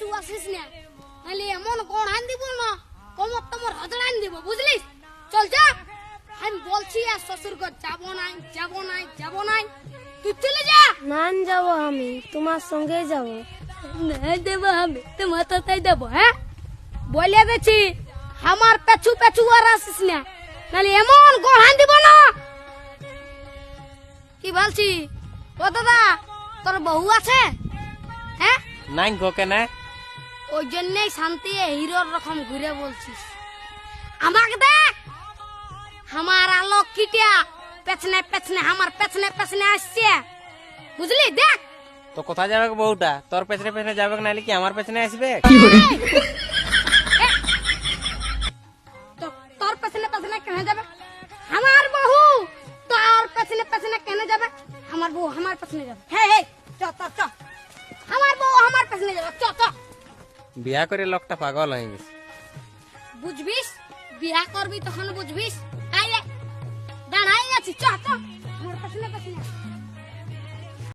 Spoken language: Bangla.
পেছু আসিস না, নাহলে এমন কোন আন দিব না কমর তোমার হজড় আন দিব, বুঝলিস? চল যা, আমি বলছি আর শ্বশুর ঘর যাবো নাই যাবো নাই যাবো নাই, তুই চলে যা। না যাব, আমি তোমার সঙ্গে যাব। না দেবো, আমি তোমার তাই দেবো। হ্যাঁ বলে দিচ্ছি, আমার পেছু পেছু আর আসিস না, নাহলে এমন গোড়ান দিব না। কি বলছি? ও দাদা, তোর বউ আছে? হ্যাঁ নাই গো কেন? ওই জন্যই শান্তি হিরোর রকম ঘুরে বলছিস। আমাকে দেখ, আমার আলোক কিটিয়া পেছনে পেছনে আমার পেছনে পেছনে আসছে, বুঝলি? দেখ তো কোথায় যাবে গো বউটা? তোর পেছনে পেছনে যাবে নাহলে কি আমার পেছনে আসবে? তোর পেছনে পেছনে কেন যাবে? আমার বউ তোর পেছনে পেছনে কেন যাবে? আমার বউ আমার পেছনে যাবে। হে হে, চ চ চ, আমার বউ আমার পেছনে যাবে, চ চ। বিয়া করে লোকটা পাগল হয়ে গেছে। বুঝবিস, বিয়া করবি তখন বুঝবিস। আইলে দাঁড়াই আছি, চ চ, আমার পেছনে পেছনে।